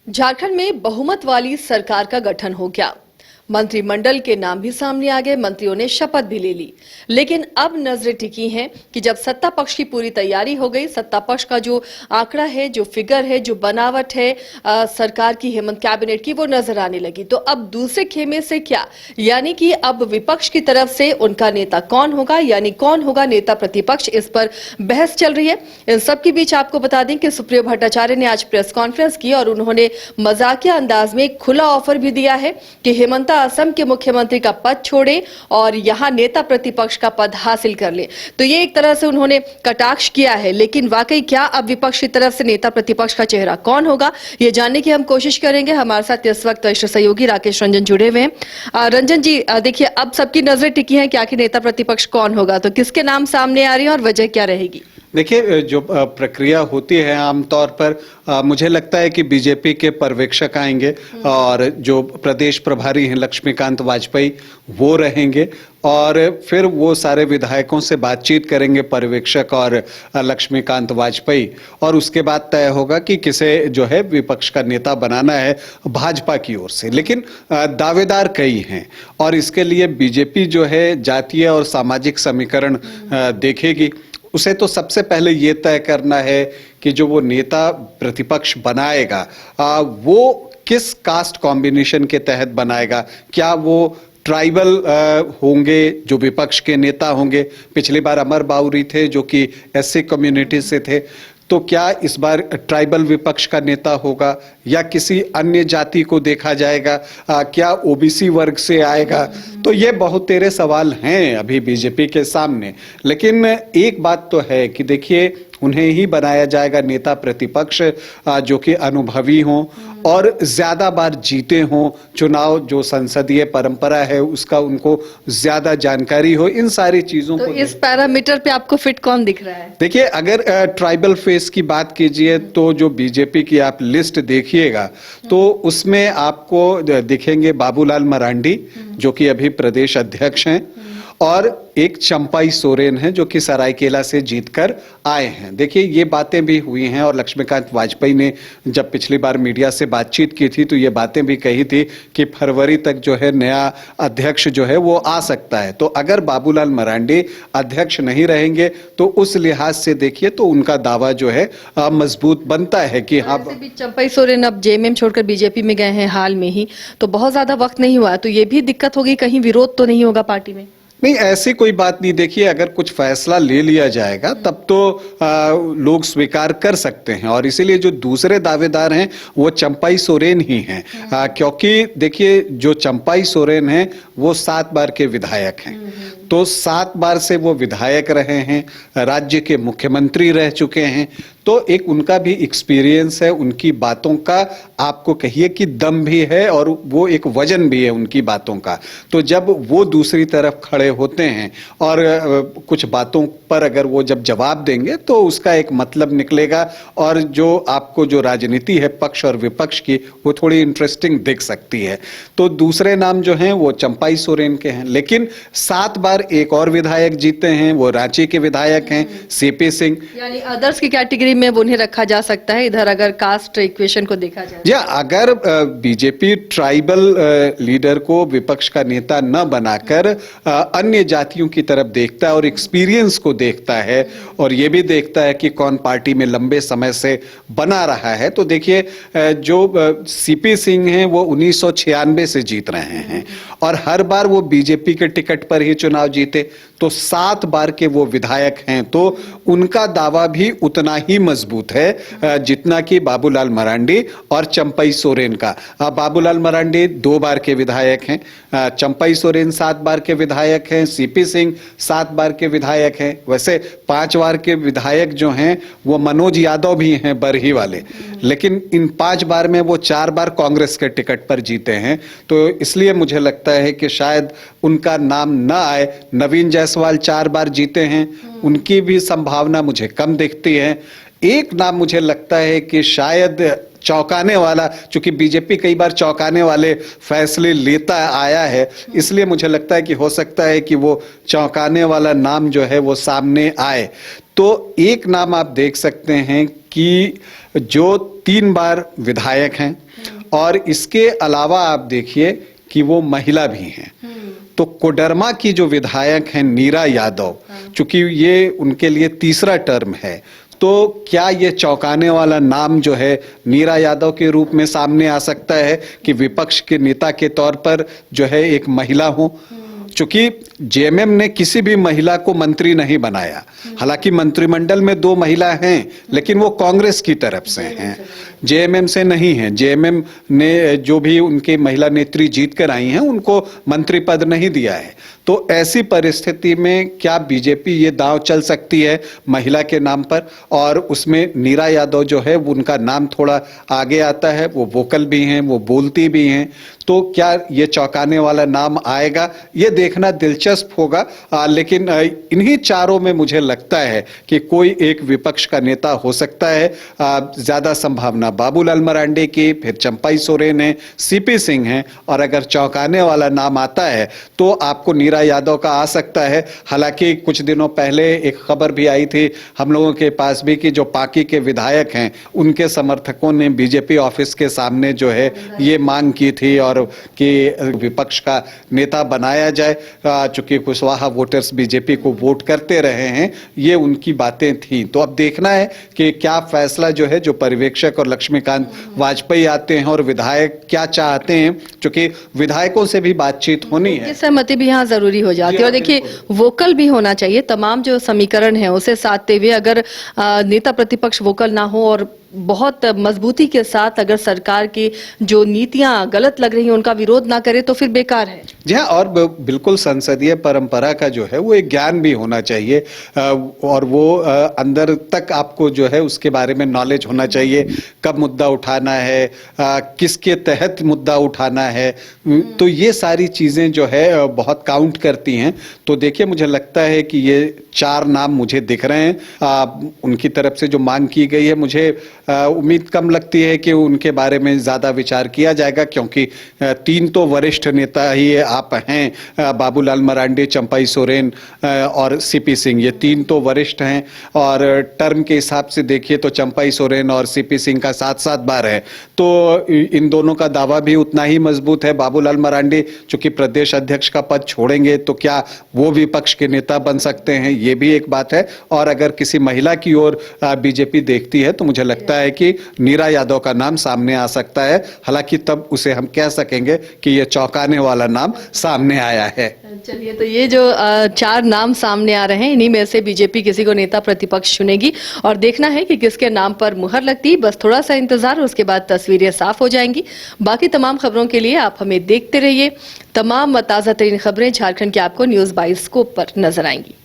झारखंड में बहुमत वाली सरकार का गठन हो गया। मंत्रिमंडल के नाम भी सामने आ गए, मंत्रियों ने शपथ भी ले ली। लेकिन अब नजरें टिकी हैं कि जब सत्ता पक्ष की पूरी तैयारी हो गई, सत्ता पक्ष का जो आंकड़ा है, जो फिगर है, जो बनावट है सरकार की, हेमंत कैबिनेट की, वो नजर आने लगी। तो अब दूसरे खेमे से क्या, यानी कि अब विपक्ष की तरफ से उनका नेता कौन होगा, यानी कौन होगा नेता प्रतिपक्ष, इस पर बहस चल रही है। इन सबके बीच आपको बता दें कि सुप्रियो भट्टाचार्य ने आज प्रेस कॉन्फ्रेंस की और उन्होंने मजाकिया अंदाज में एक खुला ऑफर भी दिया है कि हेमंत असम के मुख्यमंत्री का पद छोड़े और यहां नेता प्रतिपक्ष का पद हासिल कर ले। तो ये एक तरह से उन्होंने कटाक्ष किया है। लेकिन वाकई क्या अब विपक्ष की तरफ से नेता प्रतिपक्ष का चेहरा कौन होगा, ये जानने की हम कोशिश करेंगे। हमारे साथ इस वक्त इष्ट सहयोगी राकेश रंजन जुड़े हुए हैं। रंजन जी, देखिए अब सबकी नजरें टिकी हैं कि आखिर नेता प्रतिपक्ष कौन होगा, तो किसके नाम सामने आ रही है और वजह क्या रहेगी? देखिए, जो प्रक्रिया होती है आमतौर पर मुझे लगता है कि बीजेपी के पर्यवेक्षक आएंगे और जो प्रदेश प्रभारी हैं लक्ष्मीकांत वाजपेयी वो रहेंगे और फिर वो सारे विधायकों से बातचीत करेंगे, पर्यवेक्षक और लक्ष्मीकांत वाजपेयी, और उसके बाद तय होगा कि किसे जो है विपक्ष का नेता बनाना है भाजपा की ओर से। लेकिन दावेदार कई हैं और इसके लिए बीजेपी जो है जातीय और सामाजिक समीकरण देखेगी। उसे तो सबसे पहले ये तय करना है कि जो वो नेता प्रतिपक्ष बनाएगा वो किस कास्ट कॉम्बिनेशन के तहत बनाएगा। क्या वो ट्राइबल होंगे जो विपक्ष के नेता होंगे? पिछली बार अमर बाउरी थे जो कि एससी कम्युनिटी से थे, तो क्या इस बार ट्राइबल विपक्ष का नेता होगा या किसी अन्य जाति को देखा जाएगा? क्या ओबीसी वर्ग से आएगा? तो ये बहुत तेरे सवाल हैं अभी बीजेपी के सामने। लेकिन एक बात तो है कि देखिए, उन्हें ही बनाया जाएगा नेता प्रतिपक्ष जो कि अनुभवी हों और ज्यादा बार जीते हों, चुनाव जो संसदीय परंपरा है उसका उनको ज्यादा जानकारी हो, इन सारी चीजों तो को। इस पैरामीटर पे आपको फिट कौन दिख रहा है? देखिए, अगर ट्राइबल फेस की बात कीजिए तो जो बीजेपी की आप लिस्ट देखिएगा तो उसमें आपको दिखेंगे बाबूलाल मरांडी जो कि अभी प्रदेश अध्यक्ष हैं, और एक चंपाई सोरेन है जो कि सरायकेला से जीतकर आए हैं। देखिए, ये बातें भी हुई हैं और लक्ष्मीकांत वाजपेयी ने जब पिछली बार मीडिया से बातचीत की थी तो ये बातें भी कही थी कि फरवरी तक जो है नया अध्यक्ष जो है वो आ सकता है। तो अगर बाबूलाल मरांडी अध्यक्ष नहीं रहेंगे तो उस लिहाज से देखिए तो उनका दावा जो है मजबूत बनता है कि हाँ। चंपाई सोरेन अब जेएमएम छोड़कर बीजेपी में गए हैं हाल में ही, तो बहुत ज्यादा वक्त नहीं हुआ, तो ये भी दिक्कत होगी, कहीं विरोध तो नहीं होगा पार्टी में? नहीं, ऐसी कोई बात नहीं। देखिए, अगर कुछ फैसला ले लिया जाएगा तब तो लोग स्वीकार कर सकते हैं, और इसीलिए जो दूसरे दावेदार हैं वो चंपाई सोरेन ही हैं। क्योंकि देखिए, जो चंपाई सोरेन हैं वो 7 बार के विधायक हैं, तो 7 बार से वो विधायक रहे हैं, राज्य के मुख्यमंत्री रह चुके हैं, तो एक उनका भी एक्सपीरियंस है, उनकी बातों का आपको कहिए कि दम भी है और वो एक वजन भी है उनकी बातों का। तो जब वो दूसरी तरफ खड़े होते हैं और कुछ बातों पर अगर वो जब जवाब देंगे तो उसका एक मतलब निकलेगा, और जो आपको जो राजनीति है पक्ष और विपक्ष की वो थोड़ी इंटरेस्टिंग दिख सकती है। तो दूसरे नाम जो हैं वो चंपाई सोरेन के हैं। लेकिन 7 बार एक और विधायक जीते हैं, वो रांची के विधायक हैं सीपी सिंह। यानी अदर्स की कैटेगरी में उन्हें रखा जा सकता है इधर, अगर कास्ट इक्वेशन को देखा जाए। या अगर बीजेपी ट्राइबल लीडर को विपक्ष का नेता न बनाकर अन्य जातियों की तरफ देखता है और एक्सपीरियंस को देखता है और ये भी देखता है कि कौन पार्टी में लंबे समय से बना रहा है, तो देखिए जो सीपी सिंह हैं वो 1996 से जीत रहे हैं और हर बार वो बीजेपी के टिकट पर ही चुनाव जीते, तो 7 बार के वो विधायक हैं, तो उनका दावा भी उतना ही मजबूत है जितना कि बाबूलाल मरांडी और चंपाई सोरेन का। बाबूलाल मरांडी 2 बार के विधायक हैं, चंपाई सोरेन 7 बार के विधायक हैं, सीपी सिंह 7 बार के विधायक हैं। वैसे 5 बार के विधायक जो हैं वो मनोज यादव भी हैं बरही वाले, लेकिन इन 5 बार में वो 4 बार कांग्रेस के टिकट पर जीते हैं, तो इसलिए मुझे लगता है कि शायद उनका नाम ना आए। नवीन जायसवाल 4 बार जीते हैं, उनकी भी संभावना मुझे कम दिखती है। एक नाम मुझे लगता है कि शायद चौंकाने वाला, चूंकि बीजेपी कई बार चौंकाने वाले फैसले लेता आया है, इसलिए मुझे लगता है कि हो सकता है कि वो चौंकाने वाला नाम जो है वो सामने आए। तो एक नाम आप देख सकते हैं कि जो 3 बार विधायक हैं और इसके अलावा आप देखिए कि वो महिला भी हैं। तो कोडरमा की जो विधायक हैं नीरा यादव, चूंकि ये उनके लिए तीसरा टर्म है, तो क्या ये चौंकाने वाला नाम जो है नीरा यादव के रूप में सामने आ सकता है कि विपक्ष के नेता के तौर पर जो है एक महिला हो? चूंकि जेएमएम ने किसी भी महिला को मंत्री नहीं बनाया, हालांकि मंत्रिमंडल में 2 महिला हैं, लेकिन वो कांग्रेस की तरफ से हैं, जेएमएम से नहीं है। जेएमएम ने जो भी उनके महिला नेत्री जीत कर आई हैं उनको मंत्री पद नहीं दिया है। तो ऐसी परिस्थिति में क्या बीजेपी ये दांव चल सकती है महिला के नाम पर? और उसमें नीरा यादव जो है उनका नाम थोड़ा आगे आता है, वो वोकल भी हैं, वो बोलती भी हैं, तो क्या ये चौंकाने वाला नाम आएगा? ये देखना दिलचस्प होगा। लेकिन इन्हीं चारों में मुझे लगता है कि कोई एक विपक्ष का नेता हो सकता है। ज्यादा संभावना बाबूलाल मरांडी की, फिर चंपाई सोरेन है, सीपी सिंह है, और अगर चौंकाने वाला नाम आता है तो आपको नीरा यादव का आ सकता है। हालांकि कुछ दिनों पहले एक खबर भी आई थी हम लोगों के पास भी कि जो पाकी के विधायक हैं उनके समर्थकों ने बीजेपी ऑफिस के सामने जो है ये मांग की थी और कि विपक्ष का नेता बनाया जाए, चूंकि कुशवाहा वोटर्स बीजेपी को वोट करते रहे हैं, ये उनकी बातें थी। तो अब देखना है कि क्या फैसला जो है, जो पर्यवेक्षक और लक्ष्मीकांत वाजपेयी आते हैं और विधायक क्या चाहते हैं, क्योंकि विधायकों से भी बातचीत होनी है, सहमति भी यहाँ जरूरी हो जाती है। और देखिए वोकल भी होना चाहिए, तमाम जो समीकरण है उसे साधते हुए अगर नेता प्रतिपक्ष वोकल ना हो और बहुत मजबूती के साथ अगर सरकार की जो नीतियां गलत लग रही हैं उनका विरोध ना करे तो फिर बेकार है। जी हाँ, और बिल्कुल संसदीय परंपरा का जो है वो एक ज्ञान भी होना चाहिए, और वो अंदर तक आपको जो है उसके बारे में नॉलेज होना चाहिए, कब मुद्दा उठाना है, किसके तहत मुद्दा उठाना है। तो ये सारी चीजें जो है बहुत काउंट करती हैं। तो देखिए, मुझे लगता है कि ये 4 नाम मुझे दिख रहे हैं। उनकी तरफ से जो मांग की गई है, मुझे उम्मीद कम लगती है कि उनके बारे में ज्यादा विचार किया जाएगा, क्योंकि 3 तो वरिष्ठ नेता ही आप हैं, बाबूलाल मरांडी, चंपाई सोरेन और सीपी सिंह, ये 3 तो वरिष्ठ हैं। और टर्म के हिसाब से देखिए तो चंपाई सोरेन और सीपी सिंह का 7-7 बार है, तो इन दोनों का दावा भी उतना ही मजबूत है। बाबूलाल मरांडी चूंकि प्रदेश अध्यक्ष का पद छोड़ेंगे तो क्या वो विपक्ष के नेता बन सकते हैं, ये भी एक बात है। और अगर किसी महिला की ओर बीजेपी देखती है तो मुझे लगता है कि नीरा यादव का नाम सामने आ सकता है। हालांकि तब उसे हम कह सकेंगे कि ये चौंकाने वाला नाम सामने आया है। चलिए, तो ये जो 4 नाम सामने आ रहे हैं, इन्हीं में से बीजेपी किसी को नेता प्रतिपक्ष चुनेगी और देखना है कि किसके नाम पर मुहर लगती है। बस थोड़ा सा इंतजार, उसके बाद तस्वीरें साफ हो जाएंगी। बाकी तमाम खबरों के लिए आप हमें देखते रहिए। तमाम ताज़ा तरीन खबरें झारखंड के आपको न्यूज़ बाइस्कोप पर नजर आएंगी।